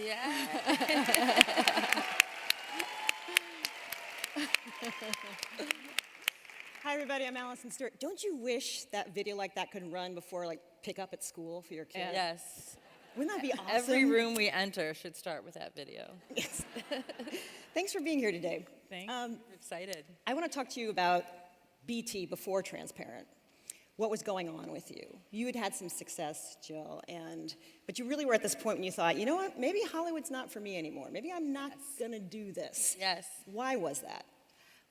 Yeah. Hi, everybody. I'm Alison Stewart. Don't you wish that video like that could run before, like, pick up at school for your kid? Yes. Wouldn't that be awesome? Every room we enter should start with that video. Yes. Thanks for being here today. Thanks. I'm excited. I want to talk to you about BT before Transparent. What was going on with you? You had had some success, Jill, but you really were at this point when you thought, you know what, maybe Hollywood's not for me anymore. Maybe I'm not going to do this. Yes. Why was that?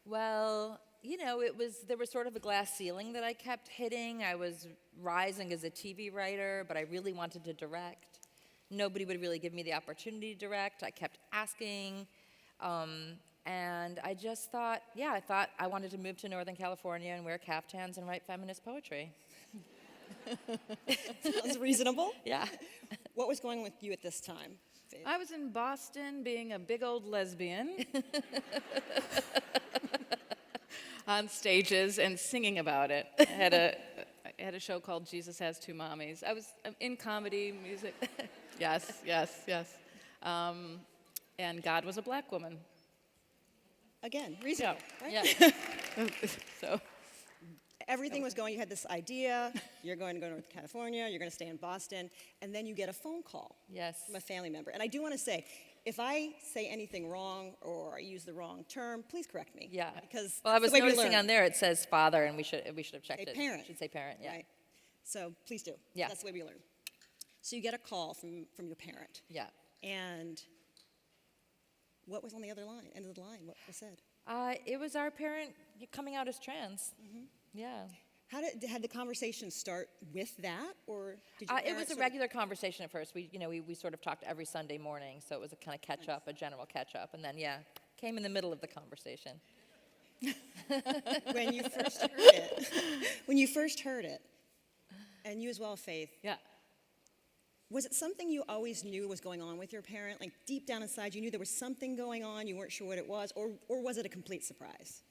Well, you know, there was sort of a glass ceiling that I kept hitting. I was rising as a TV writer, but I really wanted to direct. Nobody would really give me the opportunity to direct. I kept asking, and I just thought, I wanted to move to Northern California and wear caftans and write feminist poetry. Sounds reasonable. Yeah. What was going on with you at this time, Faith? I was in Boston being a big old lesbian on stages and singing about it. I had a show called Jesus Has Two Mommies. I was in comedy, music. Yes. And God was a black woman. Again, reasonable, right? Yeah. So Everything was going, you had this idea, you're going to go to North California, you're going to stay in Boston, and then you get a phone call Yes. from a family member. And I do want to say, if I say anything wrong or I use the wrong term, please correct me. Yeah. Because Well, I that's was the way we noticing learn. on there it says father, and we should have checked Say it. parent. It should say parent. Yeah. Right. So please do. Yeah. That's the way we learn. So you get a call from your parent. Yeah. And what was on the other end of the line? What was said? It was our parent coming out as trans. Mm-hmm. Yeah. Had the conversation start with that, or did you? It was a regular conversation at first. We sort of talked every Sunday morning, so it was a kind of catch up, a general catch up, and then came in the middle of the conversation. When you first heard it, and you as well, Faith. yeah. Was it something you always knew was going on with your parent? Like deep down inside, you knew there was something going on, you weren't sure what it was, or was it a complete surprise?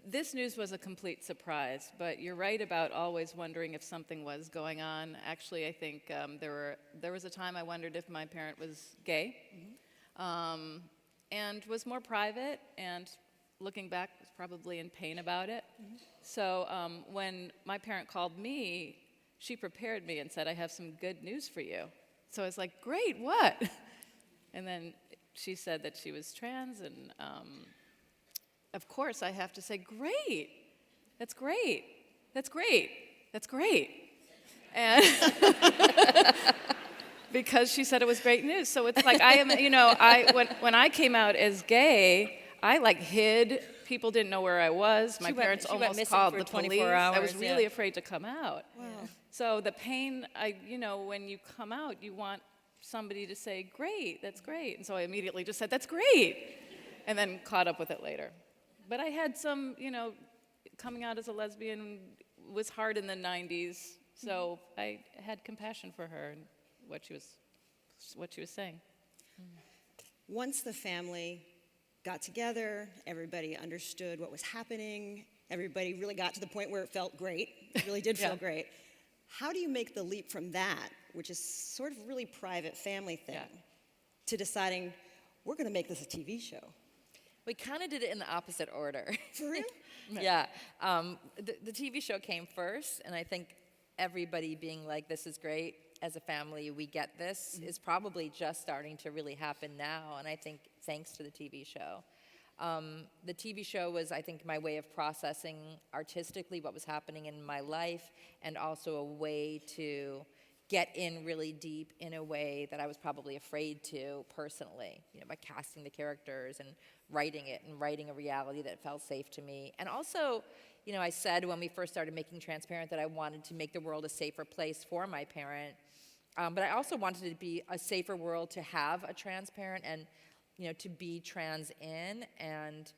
This news was a complete surprise, but you're right about always wondering if something was going on. Actually, I think there was a time I wondered if my parent was gay, and was more private, and looking back, was probably in pain about it. Mm-hmm. So when my parent called me, she prepared me and said, I have some good news for you. So I was like, great, what? And then she said that she was trans, and of course I have to say, great, that's great, that's great, that's great. And because she said it was great news. So it's like when I came out as gay, I hid. People didn't know where I was. My parents almost called the police. I was really afraid to come out. Wow. So the pain, when you come out, you want somebody to say, great, that's great. And so I immediately just said, that's great, and then caught up with it later. But I had some, coming out as a lesbian was hard in the 90s, so I had compassion for her and what she was saying. Once the family got together, everybody understood what was happening, everybody really got to the point where it felt great. It really did feel great. How do you make the leap from that, which is sort of a really private family thing, to deciding, we're going to make this a TV show? We kind of did it in the opposite order. For real? Yeah. The TV show came first, and I think everybody being like, this is great, as a family, we get this, is probably just starting to really happen now, and I think thanks to the TV show. The TV show was, I think, my way of processing artistically what was happening in my life, and also a way to get in really deep in a way that I was probably afraid to personally, by casting the characters and writing it and writing a reality that felt safe to me. And also, I said when we first started making Transparent that I wanted to make the world a safer place for my parent, but I also wanted it to be a safer world to have a trans parent and to be trans in, and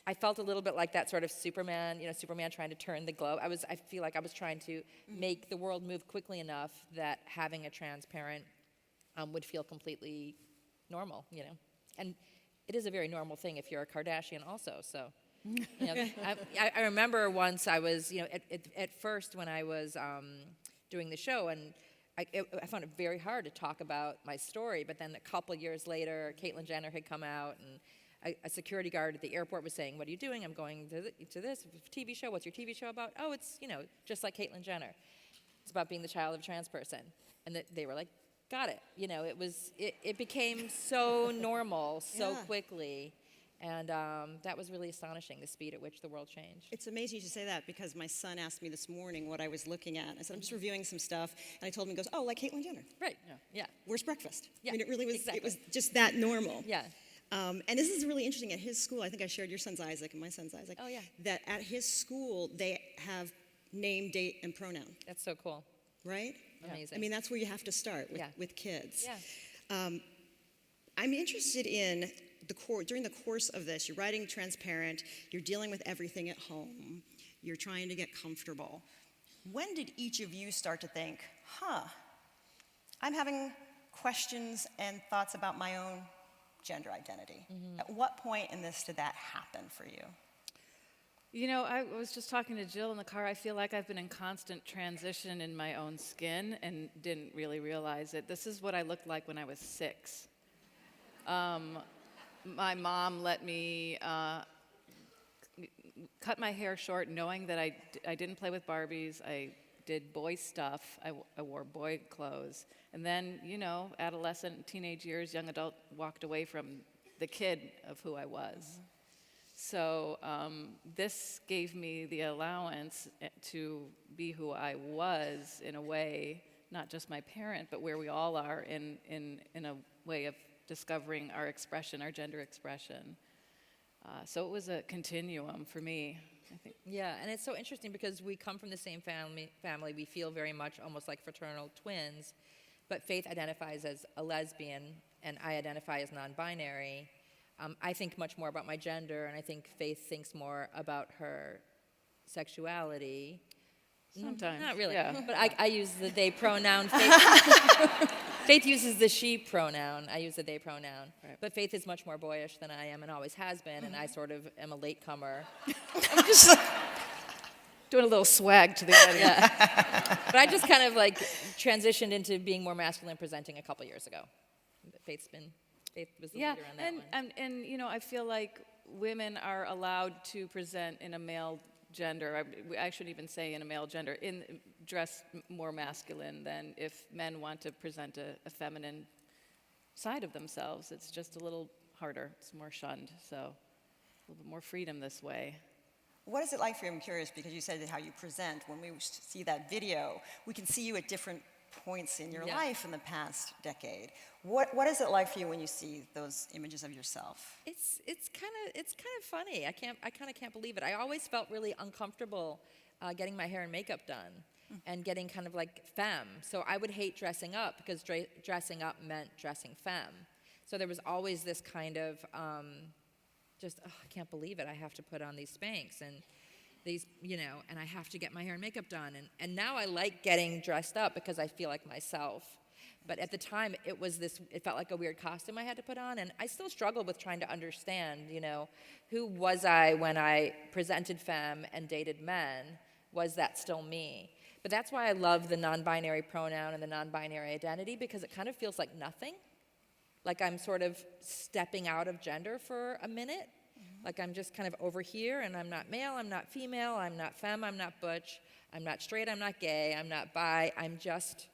I felt a little bit like that sort of Superman, Superman trying to turn the globe. I feel like I was trying to make the world move quickly enough that having a trans parent would feel completely normal, And it is a very normal thing if you're a Kardashian also, so. I remember once I was, at first when I was doing the show, and I found it very hard to talk about my story. But then a couple years later, Caitlyn Jenner had come out, and a security guard at the airport was saying, "What are you doing?" "I'm going to this TV show." "What's your TV show about?" "Oh, it's, just like Caitlyn Jenner. It's about being the child of a trans person." And they were like, "Got it." It became so normal so quickly. And that was really astonishing, the speed at which the world changed. It's amazing you should say that, because my son asked me this morning what I was looking at. I said, I'm just reviewing some stuff. And I told him, he goes, "Oh, like Caitlyn Jenner. Right. Yeah. Where's breakfast?" Yeah, I mean, it really was, exactly. it was just that normal. Yeah. And this is really interesting. At his school, I think I shared your son's Isaac and my son's Isaac. Oh, yeah. That at his school, they have name, date, and pronoun, That's so cool. right? Amazing. I mean, that's where you have to start with kids. Yeah. I'm interested in during the course of this, you're writing transparent, you're dealing with everything at home, you're trying to get comfortable. When did each of you start to think, I'm having questions and thoughts about my own gender identity? Mm-hmm. At what point in this did that happen for you? I was just talking to Jill in the car. I feel like I've been in constant transition in my own skin and didn't really realize it. This is what I looked like when I was 6. My mom let me cut my hair short, knowing that I didn't play with Barbies. I did boy stuff. I wore boy clothes. And then, adolescent, teenage years, young adult, walked away from the kid of who I was. Mm-hmm. So this gave me the allowance to be who I was in a way, not just my parent, but where we all are in a way of discovering our expression, our gender expression. So it was a continuum for me, I think. Yeah, and it's so interesting because we come from the same family. We feel very much almost like fraternal twins, but Faith identifies as a lesbian, and I identify as non-binary. I think much more about my gender, and I think Faith thinks more about her sexuality. Sometimes. Not really, yeah. but I use the they pronoun. Faith uses the she pronoun. I use the they pronoun. Right. But Faith is much more boyish than I am and always has been, and I sort of am a latecomer. I'm just like doing a little swag to the audience. Yeah. But I just kind of transitioned into being more masculine presenting a couple years ago. Faith was the leader on that one. And I feel like women are allowed to present in a male gender. I shouldn't even say in a male gender, dress more masculine than if men want to present a feminine side of themselves. It's just a little harder. It's more shunned. So a little bit more freedom this way. What is it like for you? I'm curious, because you said how you present. When we see that video, we can see you at different points in your life in the past decade. What is it like for you when you see those images of yourself? It's kind of funny. I kind of can't believe it. I always felt really uncomfortable getting my hair and makeup done and getting kind of like femme. So I would hate dressing up because dressing up meant dressing femme. So there was always this kind of I can't believe it. I have to put on these Spanx and these, and I have to get my hair and makeup done. And now I like getting dressed up because I feel like myself. But at the time, it felt like a weird costume I had to put on. And I still struggle with trying to understand, who was I when I presented femme and dated men? Was that still me? But that's why I love the non-binary pronoun and the non-binary identity, because it kind of feels like nothing. Like I'm sort of stepping out of gender for a minute. Like I'm just kind of over here, and I'm not male, I'm not female, I'm not femme, I'm not butch, I'm not straight, I'm not gay, I'm not bi, I'm just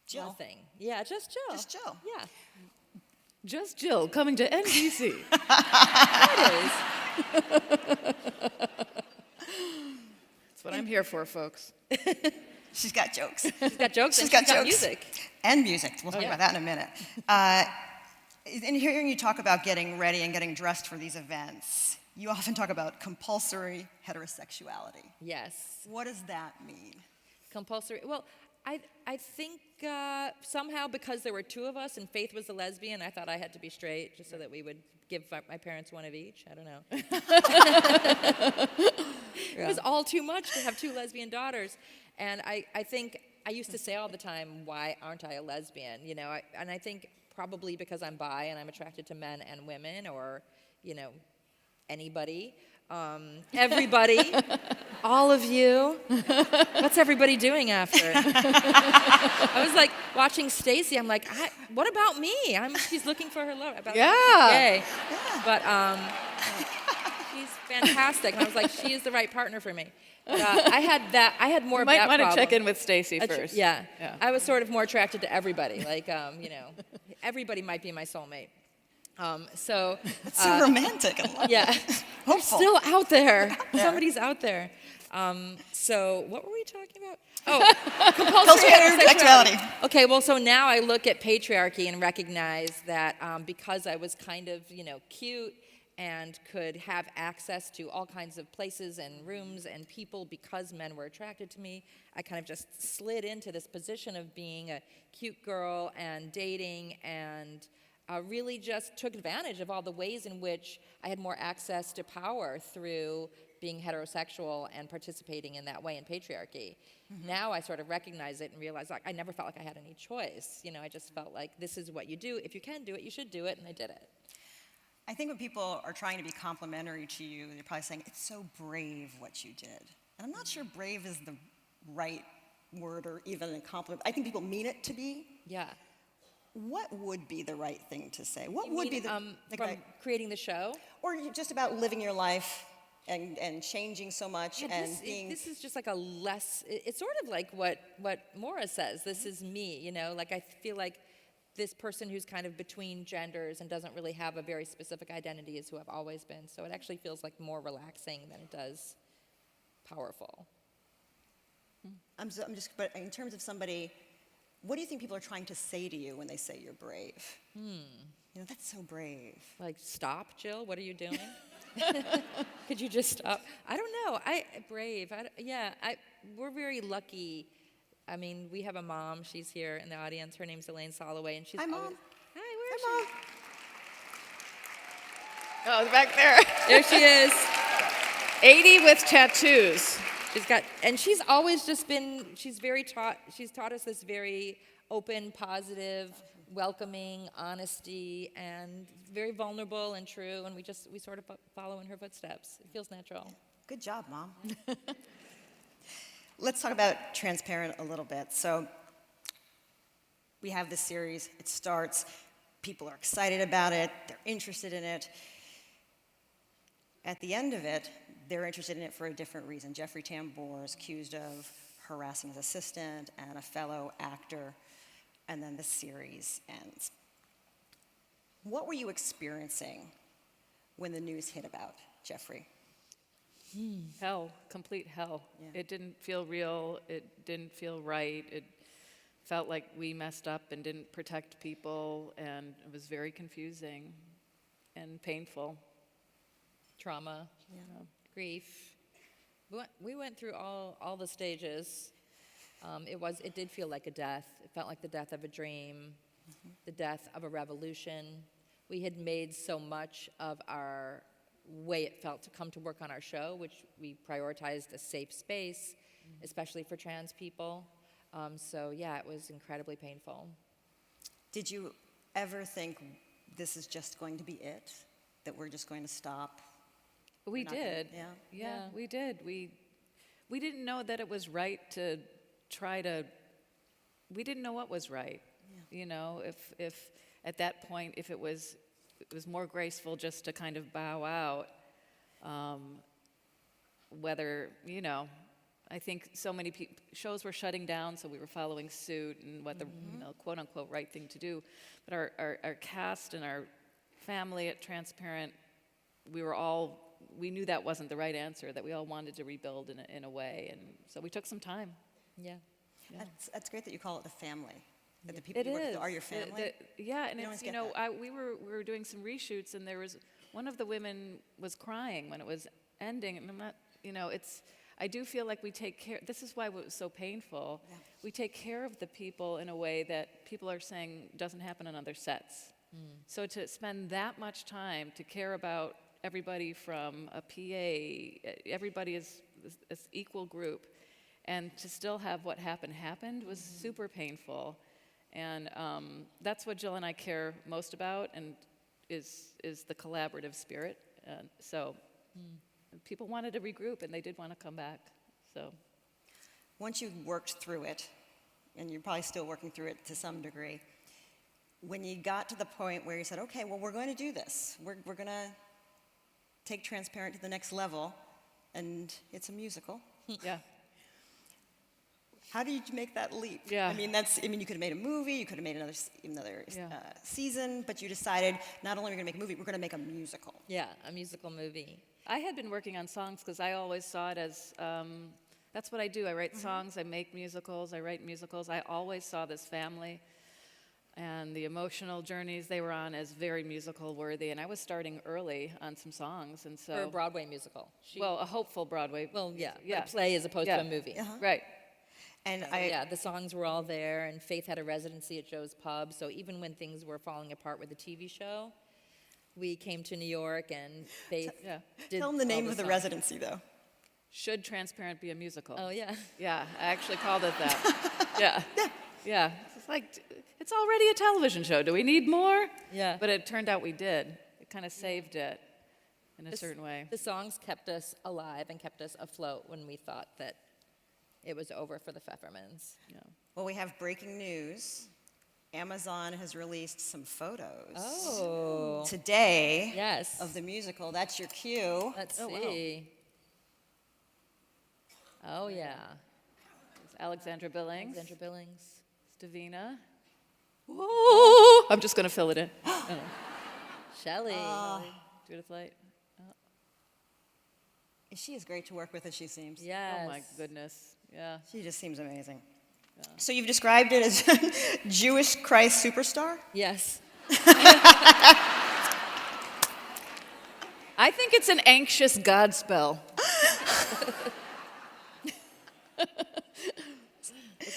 Jill. nothing. Yeah, just Jill. Just Jill. Yeah. Just Jill coming to NBC. It is. That's what I'm here for, folks. She's got jokes. She's got jokes She's and got she's got jokes. music. And music. We'll talk about that in a minute. In hearing you talk about getting ready and getting dressed for these events, you often talk about compulsory heterosexuality. Yes. What does that mean? Compulsory. Well, I think somehow because there were two of us and Faith was a lesbian, I thought I had to be straight just so that we would give my parents one of each. I don't know. It was all too much to have two lesbian daughters. And I think I used to say all the time, why aren't I a lesbian? And I think probably because I'm bi and I'm attracted to men and women or, anybody. Everybody, all of you. What's everybody doing after? I was like watching Stacy. I'm like, what about me? She's looking for her love. Yay. But she's fantastic. And I was like, she is the right partner for me. But, I had more You of might that want to problem. check in with Stacy first. Yeah. I was sort of more attracted to everybody. Like, everybody might be my soulmate. So It's so romantic. I love yeah, it. they're Hopeful. still out there. Somebody's out there. So what were we talking about? Oh, compulsory Sexuality. Okay, well, so now I look at patriarchy and recognize that because I was kind of, cute and could have access to all kinds of places and rooms and people because men were attracted to me, I kind of just slid into this position of being a cute girl and dating and really just took advantage of all the ways in which I had more access to power through being heterosexual and participating in that way in patriarchy. Now I sort of recognize it and realize like I never felt like I had any choice. I just felt like this is what you do. If you can do it, you should do it, and I did it. I think when people are trying to be complimentary to you, they're probably saying, it's so brave what you did. And I'm not sure brave is the right word or even a compliment. I think people mean it to be. Yeah. What would be the right thing to say? What You would mean, be the from creating the show? or just about living your life and changing so much and being This is just like a less. It's sort of like what Maura says. This is me. Like I feel like this person who's kind of between genders and doesn't really have a very specific identity is who I've always been. So it actually feels like more relaxing than it does powerful. but in terms of somebody, what do you think people are trying to say to you when they say you're brave? That's so brave. Like, stop, Jill. What are you doing? Could you just stop? I don't know. Brave. We're very lucky. I mean, we have a mom. She's here in the audience. Her name's Faith Soloway, and she's Hi, Mom. always, Hi, where is Hi, she? Mom. Oh, back there. There she is. 80 with tattoos. She's always just been, she's taught us this very open, positive, welcoming, honesty, and very vulnerable and true, and we sort of follow in her footsteps. It feels natural. Good job, Mom. Let's talk about Transparent a little bit. So we have this series. It starts. People are excited about it. They're interested in it. At the end of it, they're interested in it for a different reason. Jeffrey Tambor is accused of harassing his assistant and a fellow actor, and then the series ends. What were you experiencing when the news hit about Jeffrey? Hell, complete hell. Yeah. It didn't feel real. It didn't feel right. It felt like we messed up and didn't protect people, and it was very confusing and painful. Trauma, grief. We went through all the stages. It did feel like a death. It felt like the death of a dream, the death of a revolution. We had made so much of our way it felt to come to work on our show, which we prioritized a safe space, especially for trans people. It was incredibly painful. Did you ever think this is just going to be it? That we're just going to stop? We did. Yeah? We did. We didn't know that it was right to try to. We didn't know what was right. Yeah. If at that point, if it was more graceful just to kind of bow out. I think so many shows were shutting down, so we were following suit and what the quote unquote right thing to do. But our cast and our family at Transparent, we knew that wasn't the right answer, that we all wanted to rebuild in a way, and so we took some time. Yeah. That's great that you call it the family. That the people you work with are your family. We were doing some reshoots, and there was one of the women was crying when it was ending, and I'm not, I do feel like we take care. This is why it was so painful. Yeah. We take care of the people in a way that people are saying doesn't happen on other sets. So to spend that much time to care about everybody from a PA, everybody is equal group, and to still have what happened was super painful. And that's what Jill and I care most about, and is the collaborative spirit. people wanted to regroup, and they did want to come back. So Once you worked through it, and you're probably still working through it to some degree, when you got to the point where you said, okay, well, we're going to do this. We're going to take Transparent to the next level, and it's a musical. yeah. How did you make that leap? Yeah. I mean, you could have made a movie, you could have made another Yeah. season, but you decided not only are we going to make a movie, we're going to make a musical. Yeah, a musical movie. I had been working on songs because I always saw it as, that's what I do. I write songs, I make musicals, I write musicals. I always saw this family and the emotional journeys they were on as very musical worthy. And I was starting early on some songs, and so. For a Broadway musical. Well, a hopeful Broadway. Well, yeah, Yeah. a play as opposed Yeah. to a movie. Right. And Yeah, the songs were all there, and Faith had a residency at Joe's Pub, so even when things were falling apart with the TV show, we came to New York, and Faith Yeah. did tell them the all name of the songs. residency, though. Should Transparent be a musical? Oh, yeah. Yeah, I actually called it that. Yeah. Yeah. It's like, it's already a television show. Do we need more? Yeah. But it turned out we did. It kind of saved it in a certain way. The songs kept us alive and kept us afloat when we thought that it was over for the Pfeffermans. Yeah. Well, we have breaking news. Amazon has released some photos Oh, today yes. of the musical. That's your cue. Let's Oh, wow. see. Oh, yeah. It's Alexandra Billings. Alexandra Billings. Davina. Whoa! I'm just going to fill it in. Shelley. Judith Light. She is great to work with, as she seems. Yes. Oh, my goodness. Yeah. She just seems amazing. So you've described it as Jewish Christ superstar? Yes. I think it's an anxious Godspell.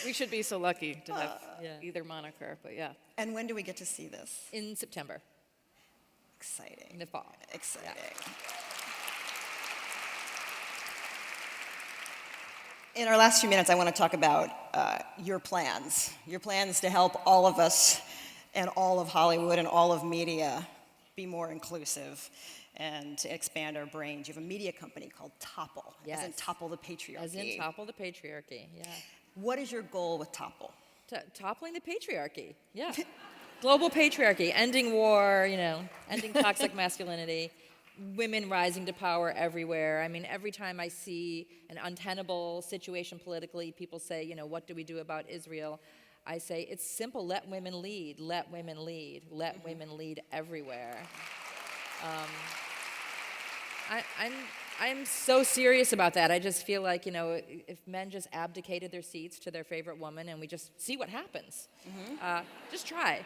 We should be so lucky to have Yeah. either moniker, but yeah. And when do we get to see this? In September, in Exciting. the fall. Exciting. In our last few minutes, I want to talk about your plans to help all of us and all of Hollywood and all of media be more inclusive and to expand our brains. You have a media company called Topple, as in Yes. topple the patriarchy. As in topple the patriarchy, yeah. What is your goal with Topple? Toppling the patriarchy, yeah. Global patriarchy, ending war, ending toxic masculinity, women rising to power everywhere. I mean, every time I see an untenable situation politically, people say, what do we do about Israel? I say, it's simple, let women lead, let women lead, let women lead everywhere. I'm so serious about that. I just feel like, if men just abdicated their seats to their favorite woman and we just see what happens. Just try.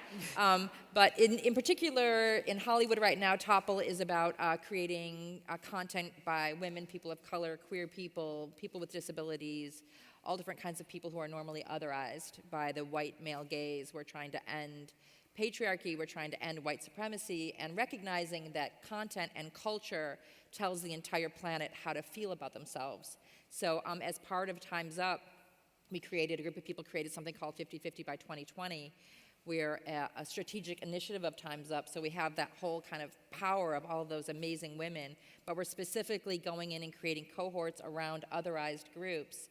But in particular, in Hollywood right now, Topple is about creating content by women, people of color, queer people, people with disabilities, all different kinds of people who are normally otherized by the white male gaze. We're trying to end patriarchy, we're trying to end white supremacy, and recognizing that content and culture tells the entire planet how to feel about themselves. So as part of Time's Up, a group of people created something called 50/50 by 2020. We're a strategic initiative of Time's Up, so we have that whole kind of power of all of those amazing women, but we're specifically going in and creating cohorts around otherized groups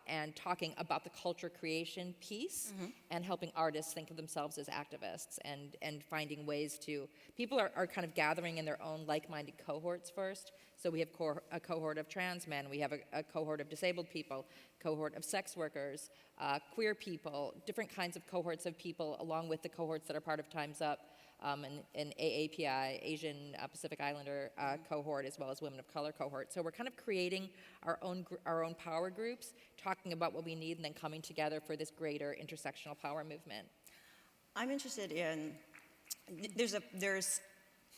and talking about the culture creation piece and helping artists think of themselves as activists and finding ways to, people are kind of gathering in their own like-minded cohorts first. So we have a cohort of trans men, we have a cohort of disabled people, cohort of sex workers, queer people, different kinds of cohorts of people along with the cohorts that are part of Time's Up. An AAPI, Asian Pacific Islander cohort, as well as women of color cohort. So we're kind of creating our own power groups, talking about what we need, and then coming together for this greater intersectional power movement. I'm interested in, there's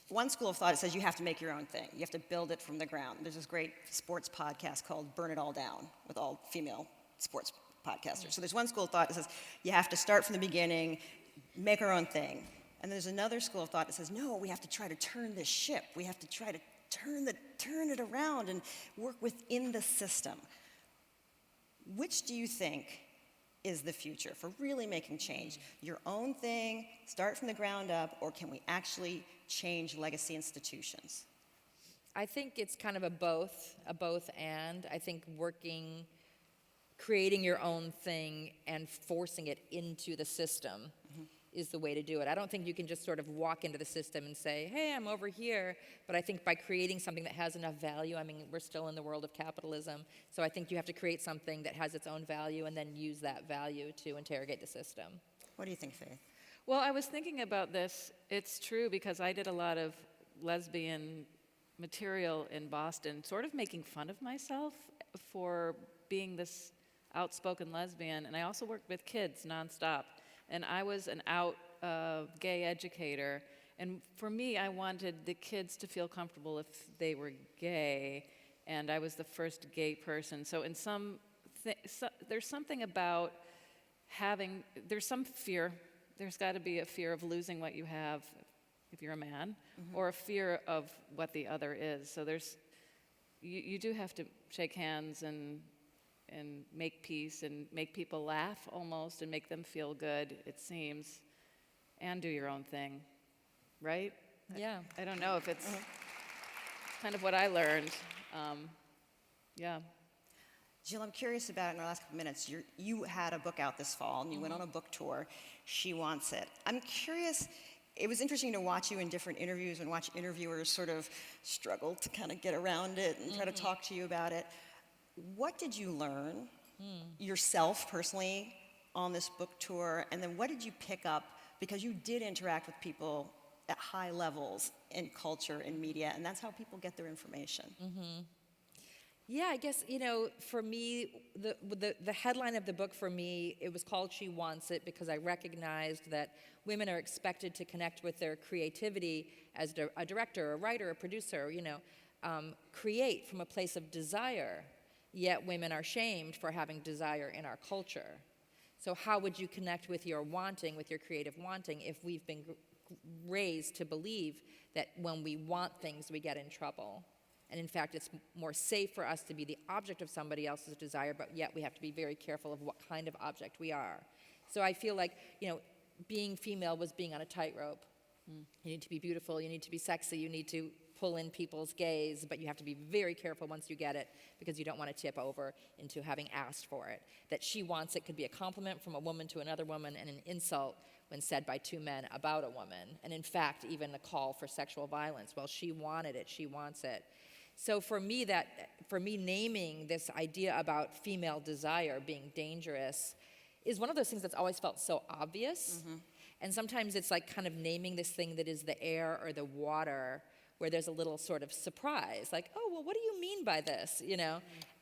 one school of thought that says you have to make your own thing. You have to build it from the ground. There's this great sports podcast called Burn It All Down with all female sports podcasters. So there's one school of thought that says you have to start from the beginning, make our own thing. And there's another school of thought that says, no, we have to try to turn this ship. We have to try to turn it around and work within the system. Which do you think is the future for really making change? Your own thing, start from the ground up, or can we actually change legacy institutions? I think it's kind of a both and. I think creating your own thing and forcing it into the system is the way to do it. I don't think you can just sort of walk into the system and say, hey, I'm over here. But I think by creating something that has enough value, I mean, we're still in the world of capitalism, so I think you have to create something that has its own value and then use that value to interrogate the system. What do you think, Faith? Well, I was thinking about this. It's true because I did a lot of lesbian material in Boston, sort of making fun of myself for being this outspoken lesbian, and I also worked with kids nonstop. And I was an out gay educator, and for me, I wanted the kids to feel comfortable if they were gay, and I was the first gay person. So in there's something about there's some fear. There's got to be a fear of losing what you have if you're a man, or a fear of what the other is. So you do have to shake hands and make peace and make people laugh almost and make them feel good, it seems, and do your own thing, right? Yeah. I don't know if it's kind of what I learned. Yeah. Jill, I'm curious about, in our last couple minutes, you had a book out this fall, and you went on a book tour, She Wants It. I'm curious, it was interesting to watch you in different interviews and watch interviewers sort of struggle to kind of get around it and try to talk to you about it. What did you learn yourself personally on this book tour, and then what did you pick up, because you did interact with people at high levels in culture and media, and that's how people get their information. Yeah, I guess, for me, the headline of the book for me, it was called She Wants It because I recognized that women are expected to connect with their creativity as a director, a writer, a producer, create from a place of desire, yet women are shamed for having desire in our culture. So how would you connect with your wanting, with your creative wanting, if we've been raised to believe that when we want things, we get in trouble? And in fact, it's more safe for us to be the object of somebody else's desire, but yet we have to be very careful of what kind of object we are. So I feel like, being female was being on a tightrope. You need to be beautiful, you need to be sexy, you need to pull in people's gaze, but you have to be very careful once you get it because you don't want to tip over into having asked for it. That she wants it could be a compliment from a woman to another woman and an insult when said by two men about a woman. And in fact, even a call for sexual violence. Well, she wanted it, she wants it. So for me, naming this idea about female desire being dangerous is one of those things that's always felt so obvious. And sometimes it's like kind of naming this thing that is the air or the water where there's a little sort of surprise, like, oh, well, what do you mean by this,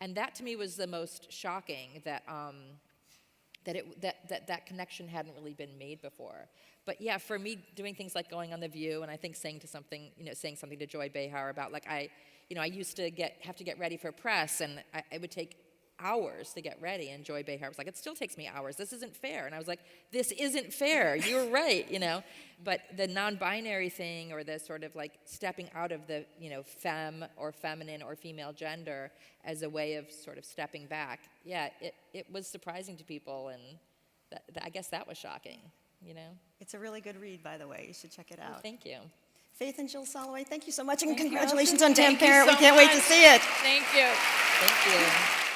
And that to me was the most shocking, that that connection hadn't really been made before. But yeah, for me, doing things like going on The View, and I think saying something to Joy Behar about, like, I used to have to get ready for press, and it would take hours to get ready, and Joy Behar was like, it still takes me hours, this isn't fair. And I was like, this isn't fair, you're right, But the non-binary thing, or the sort of like stepping out of the, femme or feminine or female gender as a way of sort of stepping back, yeah, it was surprising to people, and I guess that was shocking, It's a really good read, by the way. You should check it out. Well, thank you. Faith and Jill Soloway, thank you so much, and Thank you. congratulations on Tam Thank you Parent. so We can't wait to much. see it. Thank you. Thank you.